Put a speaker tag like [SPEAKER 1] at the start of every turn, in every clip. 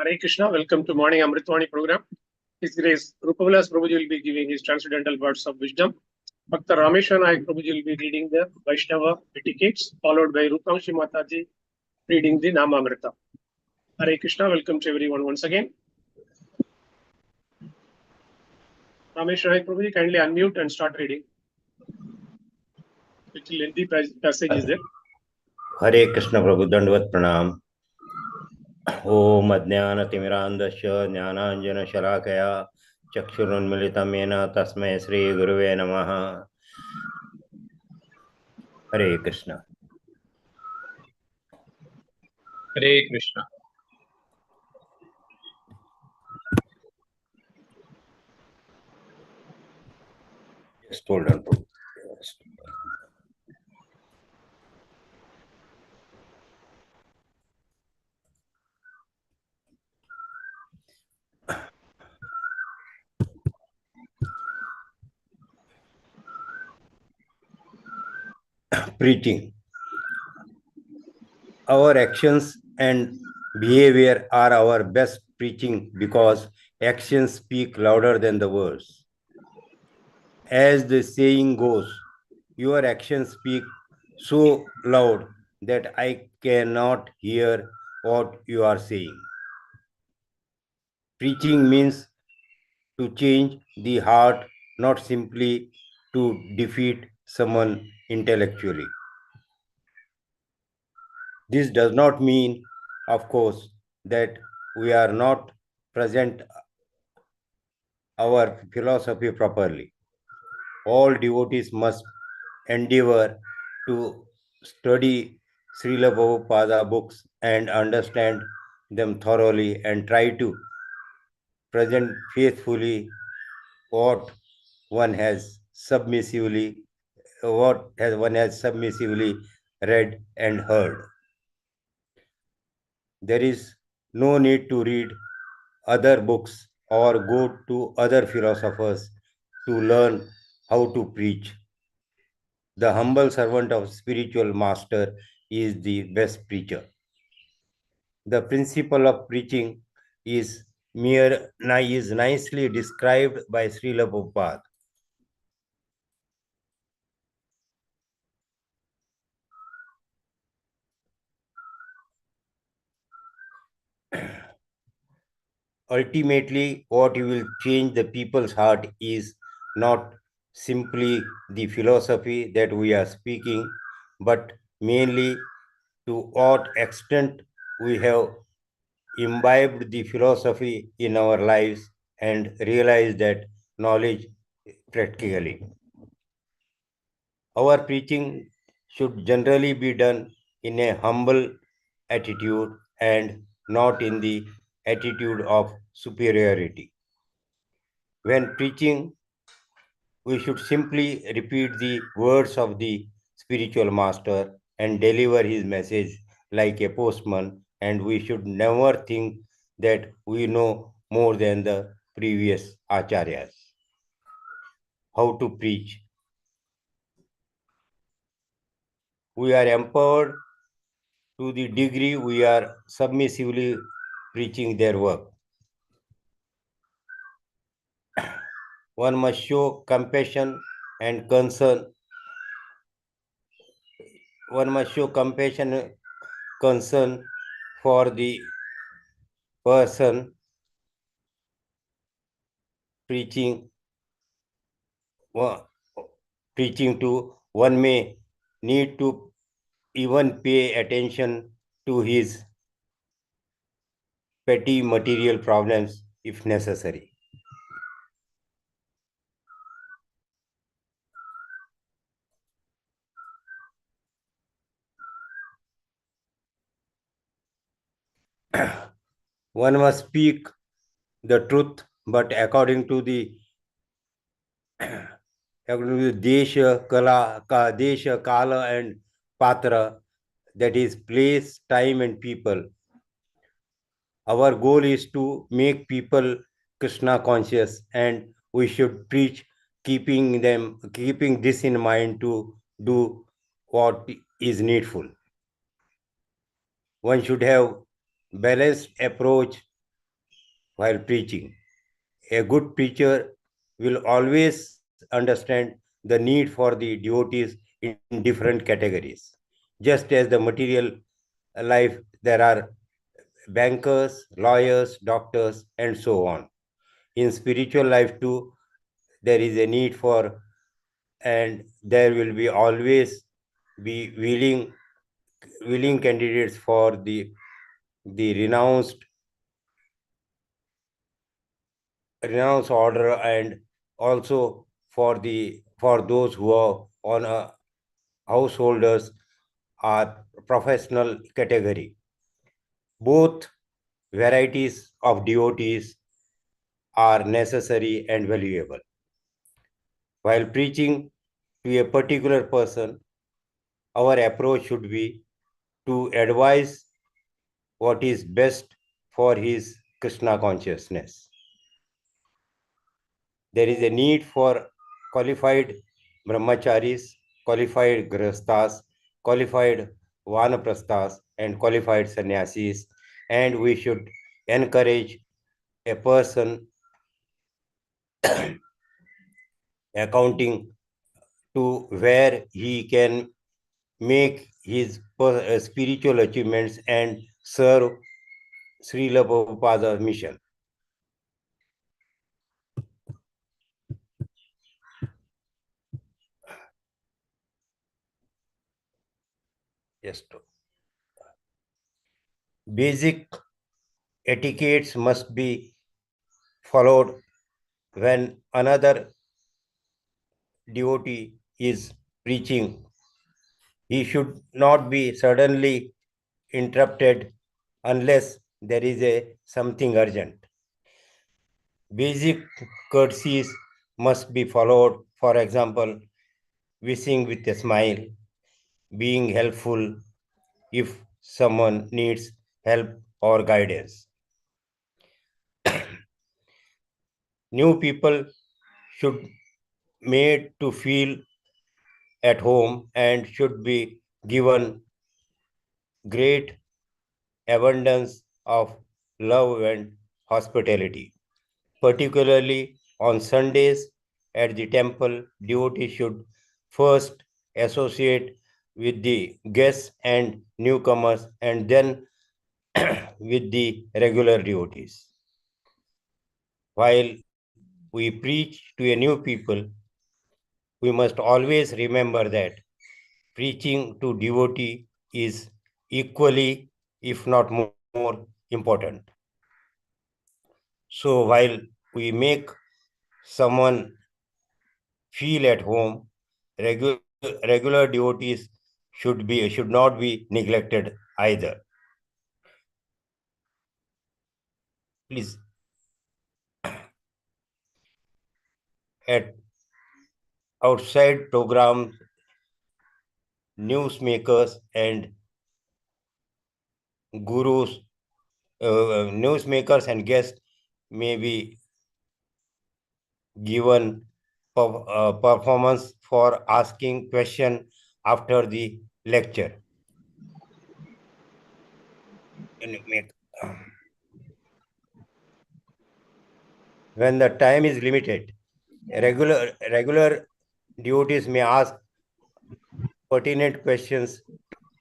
[SPEAKER 1] Hare Krishna, welcome to Morning Amrut Vani program. His Grace Rupavilas Prabhuji will be giving his transcendental words of wisdom. Bhakta Rameshwar Nayak Prabhuji will be reading the Vaishnava etiquettes, followed by Rupamshi Mataji reading the Namamrita. Hare Krishna, welcome to everyone once again. Rameshwar Nayak Prabhuji, kindly unmute and start reading. Little lengthy passage is there.
[SPEAKER 2] हरे कृष्ण प्रभु दंडवत प्रणाम। ओम अज्ञानतिमिरान्धस्य ज्ञानाञ्जनशलाकया चक्षुरुन्मिलितं येन तस्मै श्री गुरुवे नमः। हरे कृष्ण।
[SPEAKER 3] हरे Krishna.
[SPEAKER 2] Just hold on, Prabhu. Preaching. Our actions and behavior are our best preaching because actions speak louder than the words. As the saying goes, your actions speak so loud that I cannot hear what you are saying. Preaching means to change the heart, not simply to defeat someone intellectually. This does not mean, of course, that we are not present our philosophy properly. All devotees must endeavor to study Srila Prabhupada books and understand them thoroughly and try to present faithfully what one has submissively read and heard. There is no need to read other books or go to other philosophers to learn how to preach. The humble servant of spiritual master is the best preacher. The principle of preaching is nicely described by Srila Prabhupada. Ultimately, what will change the people's heart is not simply the philosophy that we are speaking, but mainly to what extent we have imbibed the philosophy in our lives and realize that knowledge practically. Our preaching should generally be done in a humble attitude and not in the attitude of superiority. When preaching, we should simply repeat the words of the spiritual master and deliver his message like a postman, and we should never think that we know more than the previous acharyas. How to preach? We are empowered to the degree we are submissively preaching their work. One must show compassion and concern. One must show compassion and concern for the person preaching to. One may need to even pay attention to his petty material problems if necessary. One must speak the truth, but according to the Desha, Kala, and Patra, that is place, time, and people. Our goal is to make people Krishna conscious, and we should preach keeping this in mind to do what is needful. One should have balanced approach while preaching. A good preacher will always understand the need for the devotees in different categories. Just as the material life, there are bankers, lawyers, doctors, and so on. In spiritual life too, there is a need for, and there will be always be willing candidates for the renounced order, and also for those who are on a householders are professional category. Both varieties of devotees are necessary and valuable. While preaching to a particular person, our approach should be to advise what is best for his Krishna consciousness. There is a need for qualified brahmacharis, qualified grihasthas, qualified vanaprasthas, and qualified sannyasis, and we should encourage a person accounting to where he can make his spiritual achievements and serve Srila Prabhupada's mission. Yes. Basic etiquettes must be followed when another devotee is preaching. He should not be suddenly interrupted unless there is something urgent. Basic courtesies must be followed. For example, wishing with a smile, being helpful if someone needs help or guidance. New people should made to feel at home and should be given great abundance of love and hospitality. Particularly on Sundays at the temple, devotees should first associate with the guests and newcomers and then with the regular devotees. While we preach to a new people, we must always remember that preaching to devotee is equally, if not more, important. So while we make someone feel at home, regular devotees should not be neglected either. Please, at outside programs, newsmakers and gurus, newsmakers and guests may be given performance for asking question after the lecture. When the time is limited, regular devotees may ask pertinent questions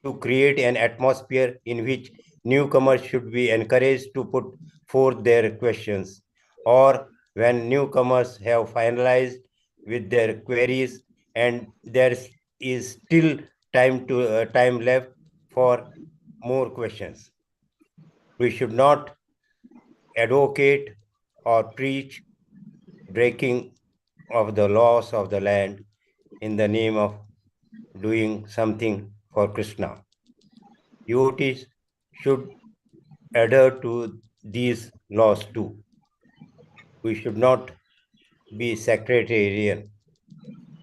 [SPEAKER 2] to create an atmosphere in which newcomers should be encouraged to put forth their questions, or when newcomers have finalized with their queries and there is still time left for more questions. We should not advocate or preach breaking of the laws of the land in the name of doing something for Krishna. Devotees should adhere to these laws too. We should not be sectarian.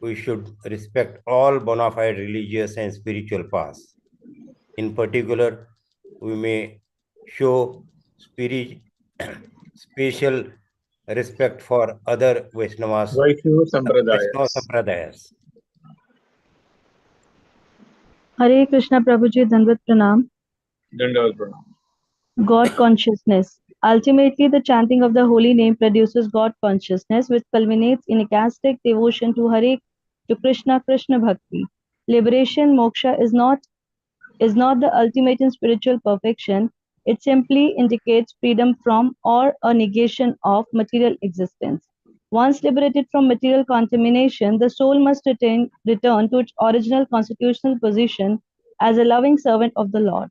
[SPEAKER 2] We should respect all bona fide religious and spiritual paths. In particular, we may show special respect for other Vaishnava Sampradayas.
[SPEAKER 4] Hare Krishna Prabhuji, Dandavat Pranam.
[SPEAKER 3] Dandavat Pranam.
[SPEAKER 4] God consciousness. Ultimately, the chanting of the holy name produces God consciousness, which culminates in ecstatic devotion to Krishna, Krishna Bhakti. Liberation, moksha, is not the ultimate in spiritual perfection. It simply indicates freedom from or a negation of material existence. Once liberated from material contamination, the soul must return to its original constitutional position as a loving servant of the Lord.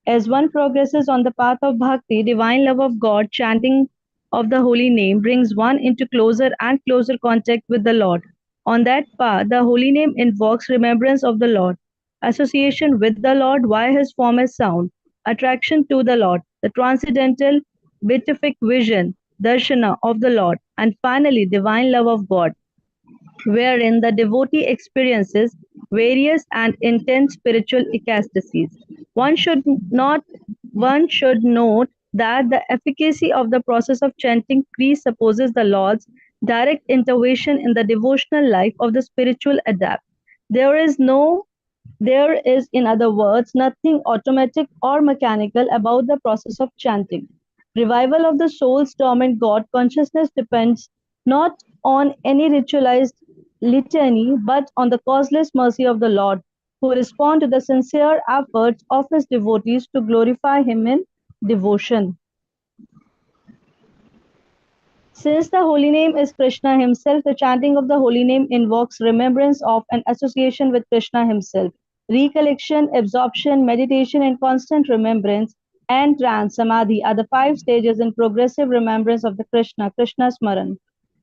[SPEAKER 4] As one progresses on the path of bhakti, divine love of God, chanting of the holy name brings one into closer and closer contact with the Lord. On that path, the holy name invokes remembrance of the Lord, association with the Lord via his form as sound, attraction to the Lord, the transcendental beatific vision, darshana of the Lord, and finally divine love of God, wherein the devotee experiences various and intense spiritual ecstasies. One should not one should note that the efficacy of the process of chanting presupposes the Lord's direct intervention in the devotional life of the spiritual adept. There is, in other words, nothing automatic or mechanical about the process of chanting. Revival of the soul's dormant God consciousness depends not on any ritualized litany, but on the causeless mercy of the Lord, who respond to the sincere efforts of his devotees to glorify him in devotion. Since the holy name is Krishna himself, the chanting of the holy name invokes remembrance of and association with Krishna himself. Recollection, absorption, meditation, and constant remembrance and trance samadhi are the five stages in progressive remembrance of the Krishna Smaran.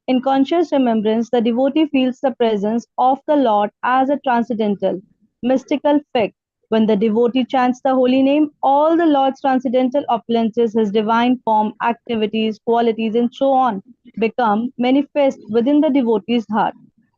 [SPEAKER 4] In conscious remembrance, the devotee feels the presence of the Lord as a transcendental, mystical fact. When the devotee chants the holy name, all the Lord's transcendental opulences, his divine form, activities, qualities, and so on, become manifest within the devotee's heart.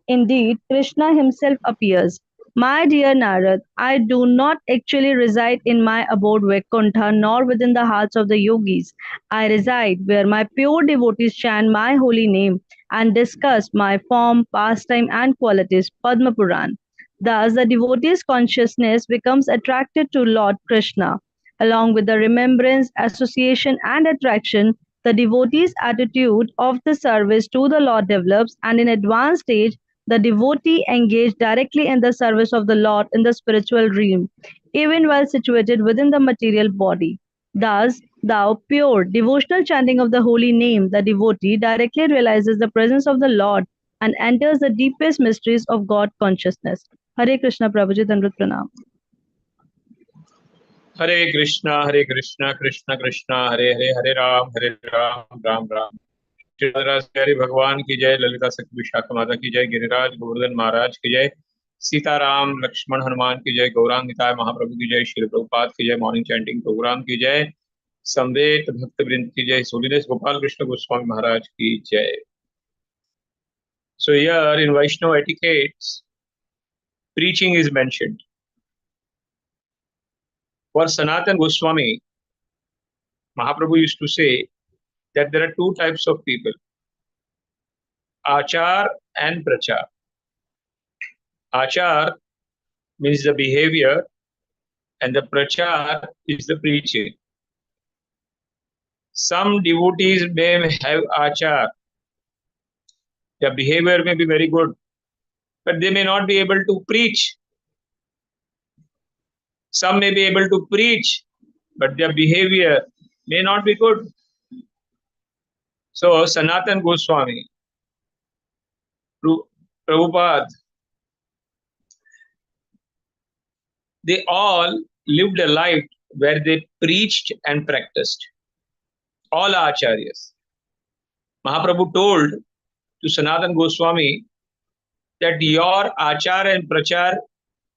[SPEAKER 4] Indeed, Krishna himself appears. My dear Narad, I do not actually reside in my abode Vaikuntha nor within the hearts of the yogis. I reside where my pure devotees chant my holy name and discuss my form, pastime, and qualities. Padma Puran. Thus, the devotee's consciousness becomes attracted to Lord Krishna. Along with the remembrance, association, and attraction, the devotee's attitude of the service to the Lord develops, and in advanced stage, the devotee engaged directly in the service of the Lord in the spiritual realm, even while situated within the material body. Thus, thou pure devotional chanting of the holy name, the devotee directly realizes the presence of the Lord and enters the deepest mysteries of God consciousness. Hare Krishna Prabhuji Dandavat Pranam.
[SPEAKER 3] Hare Krishna, Krishna Krishna, Hare Hare, Hare Ram, Ram Ram. Shri राधराज प्यारे भगवान की जय, ललिता सखी विशाखा माता की जय, गिरिराज गोवर्धन महाराज की जय, सीताराम लक्ष्मण हनुमान की जय, गौरांग निताय महाप्रभु की जय, श्री प्रभुपाद की जय, मॉर्निंग चैंटिंग प्रोग्राम की जय, समवेत भक्त वृंद की जय, होलिनेस गोपाल कृष्ण गोस्वामी महाराज की जय. So here in Vaishnava etiquettes, preaching is mentioned. For Sanatan Goswami, Mahaprabhu used to say that there are two types of people, Achar and Prachar. Achar means the behavior and the Prachar is the preaching. Some devotees may have Achar. Their behavior may be very good, but they may not be able to preach. Some may be able to preach, but their behavior may not be good. So Sanatan Goswami, Prabhupada, they all lived a life where they preached and practiced. All acharyas. Mahaprabhu told to Sanatan Goswami that your achar and prachar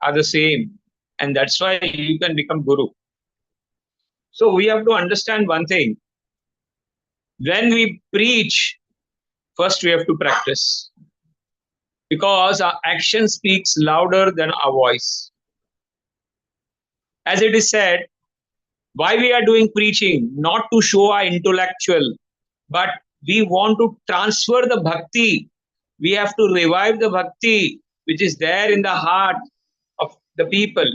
[SPEAKER 3] are the same, and that's why you can become guru. So we have to understand one thing. When we preach, first we have to practice, because our action speaks louder than our voice. As it is said, why we are doing preaching? Not to show our intellectual, but we want to transfer the bhakti. We have to revive the bhakti which is there in the heart of the people.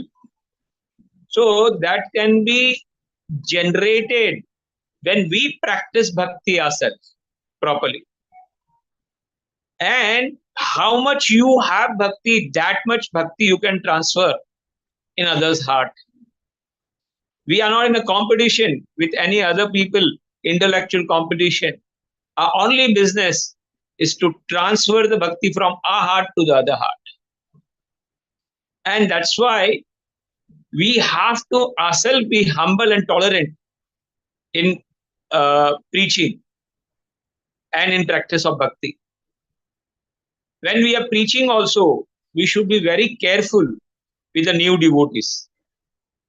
[SPEAKER 3] So that can be generated when we practice bhakti ourselves properly, and how much you have bhakti, that much bhakti you can transfer in others' heart. We are not in a competition with any other people, intellectual competition. Our only business is to transfer the bhakti from our heart to the other heart. And that's why we have to ourselves be humble and tolerant in preaching and in practice of bhakti. When we are preaching also, we should be very careful with the new devotees.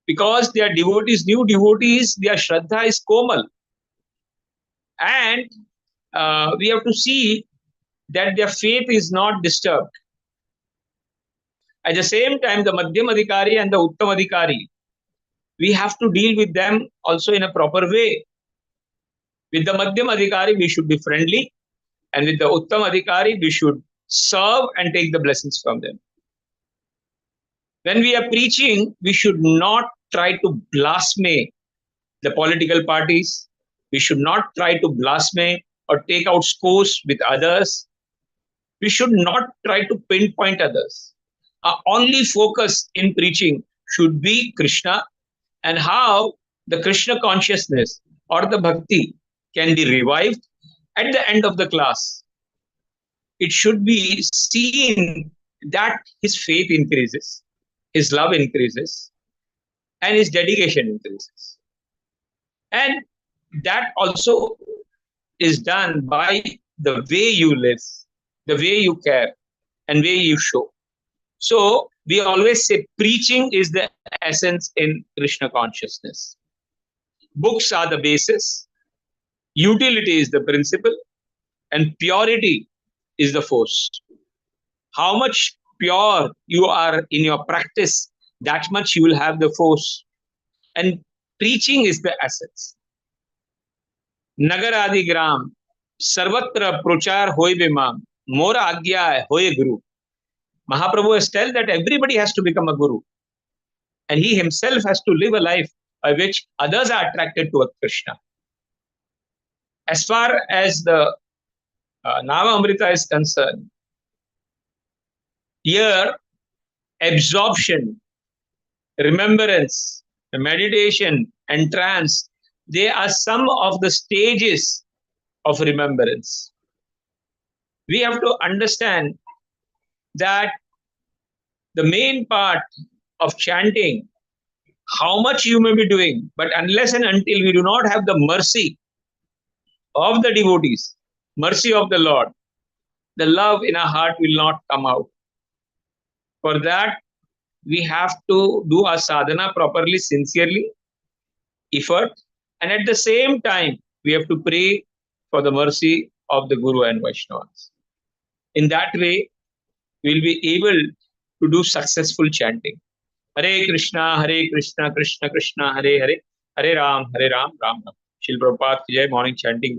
[SPEAKER 3] Because they are devotees, new devotees, their Shraddha is komal. And we have to see that their faith is not disturbed. At the same time, the Madhyam Adhikari and the Uttam Adhikari, we have to deal with them also in a proper way. With the Madhyam Adhikari, we should be friendly. And with the Uttam Adhikari, we should serve and take the blessings from them. When we are preaching, we should not try to blaspheme the political parties. We should not try to blaspheme or take out scores with others. We should not try to pinpoint others. Our only focus in preaching should be Krishna and how the Krishna consciousness or the bhakti can be revived at the end of the class. It should be seen that his faith increases, his love increases, and his dedication increases. And that also is done by the way you live, the way you care, and way you show. So we always say preaching is the essence in Krishna consciousness. Books are the basis, utility is the principle, and purity is the force. How much pure you are in your practice, that much you will have the force. And preaching is the essence. Nagaradi gram, sarvatra prochar hoy bimam, mora agya hoy guru. Mahaprabhu has told that everybody has to become a guru. And he himself has to live a life by which others are attracted to Krishna. As far as the Nama Amrita is concerned, here absorption, remembrance, meditation, and trance, they are some of the stages of remembrance. We have to understand that the main part of chanting, how much you may be doing, but unless and until we do not have the mercy of the devotees, mercy of the Lord, the love in our heart will not come out. For that, we have to do our sadhana properly, sincerely, effort, and at the same time, we have to pray for the mercy of the Guru and Vaishnavas. In that way, we will be able to do successful chanting. Hare Krishna, Krishna Krishna, Hare Hare, Hare Ram, Ram Ram. Shri Prabhupada ki jai, morning chanting.